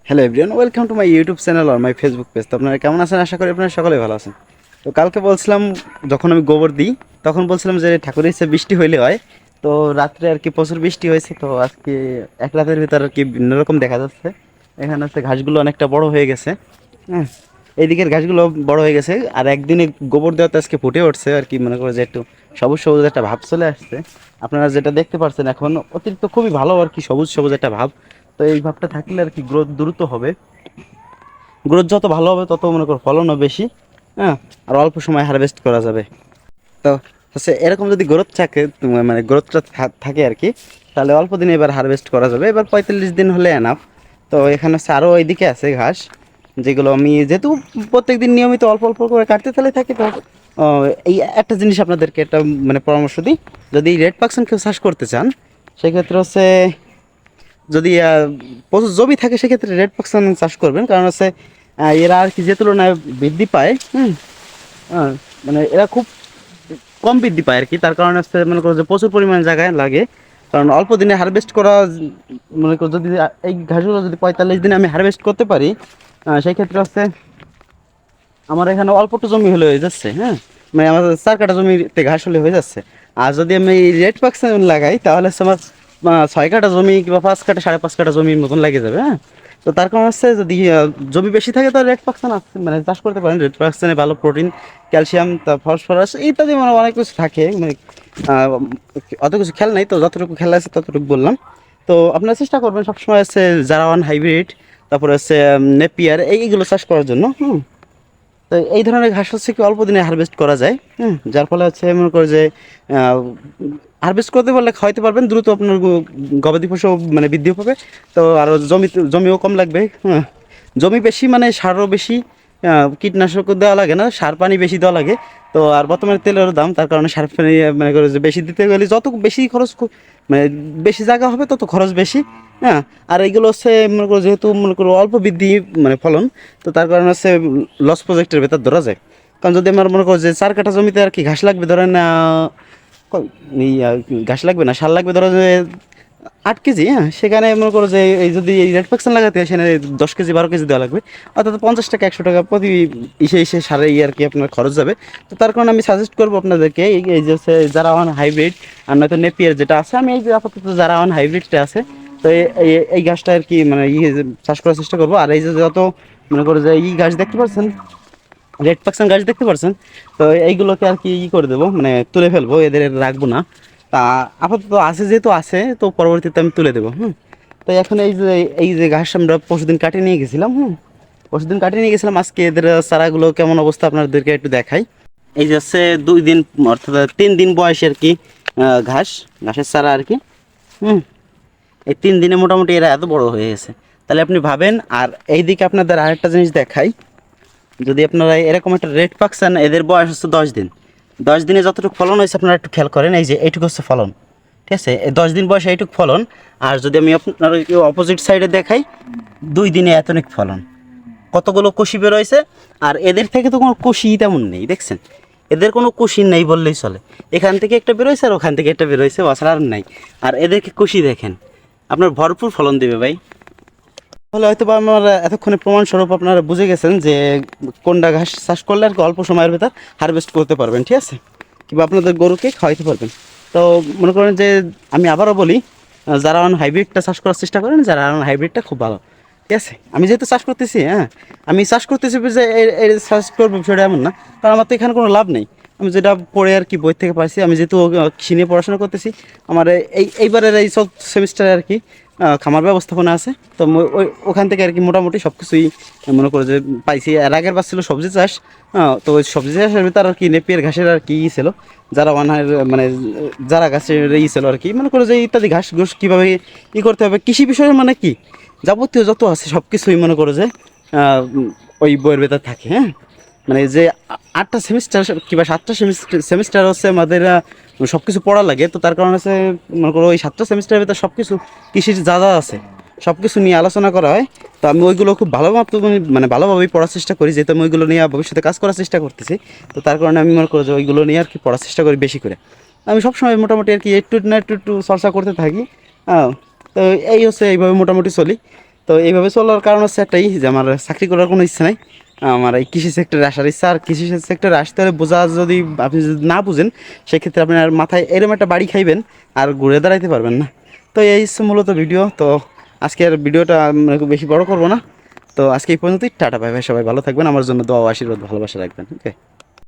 Hello everyone, welcome to my YouTube channel আর my Facebook page. তো আপনারা কেমন আছেন? আশা করি আপনারা সকলেই ভালো আছেন। তো কালকে বলছিলাম, যখন আমি গোবর দিই তখন বলছিলাম যে ঠাকুরের ইচ্ছে বৃষ্টি হইলে হয়। তো রাত্রে আর কি প্রচুর বৃষ্টি হয়েছে, তো আজকে এক রাতের ভিতর আর কি ভিন্ন রকম দেখা যাচ্ছে। এখানে হচ্ছে ঘাসগুলো অনেকটা বড় হয়ে গেছে। হ্যাঁ, এইদিকের ঘাসগুলো বড় হয়ে গেছে, আর একদিনে গোবর দেওয়াতে আজকে ফুটে উঠছে আর কি, মনে করো যে একটু সবুজ সবুজ একটা ভাব চলে আসছে। আপনারা যেটা দেখতে পাচ্ছেন এখন অতিরিক্ত খুবই ভালো আর কি, সবুজ সবুজ একটা ভাব। তো এই ভাবটা থাকলে আর কি গ্রোথ দ্রুত হবে। গ্রোথ যত ভালো হবে তত মনে করো ফলনও বেশি। হ্যাঁ, আর অল্প সময় হারভেস্ট করা যাবে। তো হচ্ছে এরকম যদি গ্রোথ থাকে, মানে গ্রোথটা থাকে আর কি, তাহলে অল্প দিনে এবার হারভেস্ট করা যাবে। এবার 45 দিন হলে এনাফ। তো এখানে হচ্ছে আরও এইদিকে আছে ঘাস, যেগুলো আমি যেহেতু প্রত্যেক দিন নিয়মিত অল্প অল্প করে কাটতে তাহলে থাকি। তো এই একটা জিনিস আপনাদেরকে একটা মানে পরামর্শ দিই, যদি রেড পাকসন কেউ চাষ করতে চান, সেক্ষেত্রে হচ্ছে যদি প্রচুর জমি থাকে সেক্ষেত্রে রেড পাকসন চাষ করবেন। কারণ হচ্ছে এরা আর কি যে তুলনায় বৃদ্ধি পায়, হ্যাঁ, মানে এরা খুব কম বৃদ্ধি পায় আর কি। তার কারণে হচ্ছে মনে করো যে প্রচুর পরিমাণে জায়গায় লাগে। কারণ অল্প দিনে হারভেস্ট করা, মনে করো যদি এই ঘাসগুলো যদি 45 দিনে আমি হারভেস্ট করতে পারি, সেই ক্ষেত্রে হচ্ছে আমার এখানে অল্প একটু জমি হলে হয়ে যাচ্ছে। হ্যাঁ, মানে আমার 4 কাঠা জমিতে ঘাস হলে হয়ে যাচ্ছে। আর যদি আমি রেড পাকসন লাগাই তাহলে হচ্ছে আমার 6 কাঠা জমি কিংবা 5 কাঠা 5.5 কাঠা জমির মতন লেগে যাবে। হ্যাঁ, তো তার কারণ হচ্ছে যদি জমি বেশি থাকে তো রেড পাকসন মানে চাষ করতে পারেন। রেড পাকসনে ভালো প্রোটিন, ক্যালসিয়াম, তা ফসফরাস ইত্যাদি মানে অনেক কিছু থাকে। মানে আহ, অত কিছু খেয়াল নাই, তো যতটুকু খেলা আছে ততটুকু বললাম। তো আপনারা চেষ্টা করবেন সবসময় হচ্ছে জারাওয়ান হাইব্রিড, তারপরে হচ্ছে নেপিয়ার এইগুলো চাষ করার জন্য। তো এই ধরনের ঘাস হচ্ছে কি অল্প দিনে হারভেস্ট করা যায়। হ্যাঁ, যার ফলে হচ্ছে মনে করে যে হারভেস্ট করতে পারলে খাওয়াইতে পারবেন দ্রুত, আপনার গবাদি পশু মানে বৃদ্ধি পাবে। তো আরও জমিও কম লাগবে। হ্যাঁ, জমি বেশি মানে সারও বেশি, কীটনাশকও দেওয়া লাগে না, সার পানি বেশি দেওয়া লাগে। তো আর বর্তমানে তেলের দাম, তার কারণে সার পানি মানে করে যে বেশি দিতে গেলে যত বেশি খরচ, মানে বেশি জায়গা হবে তত খরচ বেশি। হ্যাঁ, আর এইগুলো হচ্ছে মনে করো যেহেতু মনে করো অল্প বৃদ্ধি মানে ফলন, তো তার কারণে হচ্ছে লস প্রজেক্টের ভেতর ধরা যায়। কারণ যদি আমার মনে করো যে 4 কাঠা জমিতে আর কি ঘাস লাগবে, ধরেন ঘাস লাগবে না, সার লাগবে ধরো যে 8 কেজি। হ্যাঁ, সেখানে মনে করো যে এই যদি এই রেড পাকসন লাগাতে হয় সেখানে 10 কেজি 12 কেজি দেওয়া লাগবে। অর্থাৎ 50 টাকা 100 টাকা প্রতি ইসে সারে আর কি আপনার খরচ যাবে। তো তার কারণে আমি সাজেস্ট করবো আপনাদেরকে এই যে হচ্ছে যারা ওয়ান হাইব্রিড, আর নয়তো নেপিয়ার যেটা আছে, আমি এই যে আপাতত যারা ওয়ান হাইব্রিডটা আছে, তো এই গাছটা আর কি মানে চাষ করার চেষ্টা করবো। আর এই যে যত মনে করো যে এই গাছ দেখতে পাচ্ছেন, রেড পাকসন গাছ দেখতে পাচ্ছেন, তো এইগুলোকে আর কি করে দেবো, মানে তুলে ফেলবো, এদের রাখবো না। তা আপাতত আছে যেহেতু আছে, তো পরবর্তীতে আমি তুলে দেবো। তো এখন এই যে ঘাস আমরা পরশুদিন কাটিয়ে নিয়ে গেছিলাম। পরশুদিন কাটিয়ে নিয়ে গেছিলাম, আজকে এদের চারাগুলো কেমন অবস্থা আপনাদেরকে একটু দেখাই। এই যে হচ্ছে 2 দিন অর্থাৎ 3 দিন বয়সী আর কি ঘাসের চারা আর কি। হুম, এই 3 দিনে মোটামুটি এরা এত বড় হয়ে গেছে। তাহলে আপনি ভাবেন। আর এইদিকে আপনাদের আরেকটা জিনিস দেখাই, যদি আপনারা এরকম একটা রেড পাকসন, এদের বয়স হচ্ছে 10 দিন। 10 দিনে যতটুকু ফলন হয়েছে আপনারা একটু খেয়াল করেন, এই যে এইটুকু হচ্ছে ফলন। ঠিক আছে, এই 10 দিন বয়সে এইটুকু ফলন। আর যদি আমি আপনার অপোজিট সাইডে দেখাই, 2 দিনে এতনিক ফলন, কতগুলো কুশি বেরোয়েছে। আর এদের থেকে তো কোনো কুশি তেমন নেই, দেখছেন, এদের কোনো কুশি নেই বললেই চলে। এখান থেকে একটা বেরোয়ছে আর ওখান থেকে একটা বেরোয়ছে, বছর আর নাই। আর এদেরকে কুশি দেখেন, আপনার ভরপুর ফলন দেবে ভাই। তাহলে হয়তো বা আমার এতক্ষণে প্রমাণস্বরূপ আপনারা বুঝে গেছেন যে কোনটা ঘাস চাষ করলে আর কি অল্প সময়ের ভেতর হারভেস্ট করতে পারবেন। ঠিক আছে, কিংবা আপনাদের গরুকে খাওয়াইতে পারবেন। তো মনে করেন যে আমি আবারও বলি, যারা হাইব্রিডটা চাষ করার চেষ্টা করেন, যারা হাইব্রিডটা খুব ভালো। ঠিক আছে, আমি যেহেতু চাষ করতেছি, হ্যাঁ, আমি চাষ করতেছি যে এই চাষ করবো বিষয়টা এমন না, কারণ আমার তো এখানে কোনো লাভ নেই। আমি যেটা পড়ে আর কি বই থেকে পাইছি, আমি যেহেতু কৃষি নিয়ে পড়াশোনা করতেছি, আমার এইবারের এই সব সেমিস্টারে আর কি খামার ব্যবস্থাপনা আছে। তো ওখান থেকে আর কি মোটামুটি সব কিছুই মনে করো যে পাইছি। এর আগের বার ছিল সবজি চাষ। তো ওই সবজি চাষের ভিতর আর কি নেপিয়ার ঘাসের আর কি ছিল, যারা মানে যারা গাছের ছিল আর কি, মনে করো যে ইত্যাদি ঘাস ঘুষ কীভাবে করতে হবে, কৃষি বিষয়ে মানে কি যাবতীয় যত আছে সব কিছুই মনে করো যে ওই বইয়ের ভেতর থাকে। হ্যাঁ, মানে যে 8টা সেমিস্টার কিংবা 7টা সেমিস্টার হচ্ছে আমাদের সব কিছু পড়া লাগে। তো তার কারণে হচ্ছে মনে করো ওই 7টা সেমিস্টারের ভিতরে সব কিছু কৃষির যা যা আছে সব কিছু নিয়ে আলোচনা করা হয়। তো আমি ওইগুলো খুব ভালো মাধ্যমে মানে ভালোভাবেই পড়ার চেষ্টা করি, যেহেতু আমি ওইগুলো নিয়ে ভবিষ্যতে কাজ করার চেষ্টা করতেছি। তো তার কারণে আমি মনে করো যে ওইগুলো নিয়ে আর কি পড়ার চেষ্টা করি বেশি করে। আমি সবসময় মোটামুটি আর কি একটু না একটু চর্চা করতে থাকি। হ্যাঁ, তো এই হচ্ছে এইভাবে মোটামুটি চলি। তো এইভাবে চলার কারণ হচ্ছে একটাই, যে আমার চাকরি করার কোনো ইচ্ছা নাই, আমার এই কৃষি সেক্টরে আসার ইচ্ছা। আর কৃষি সেক্টরে আসতে হলে বোঝা, যদি আপনি যদি না বুঝেন সেক্ষেত্রে আপনার মাথায় এরকম একটা বাড়ি খাইবেন আর ঘুরে দাঁড়াইতে পারবেন না। তো এই হচ্ছে মূলত ভিডিও। তো আজকের ভিডিওটা খুব বেশি বড় করবো না। তো আজকে এই পর্যন্তই, টাটা বাই বাই, সবাই ভালো থাকবেন, আমার জন্য দোয়া ও আশীর্বাদ ভালোবাসা রাখবেন, ওকে।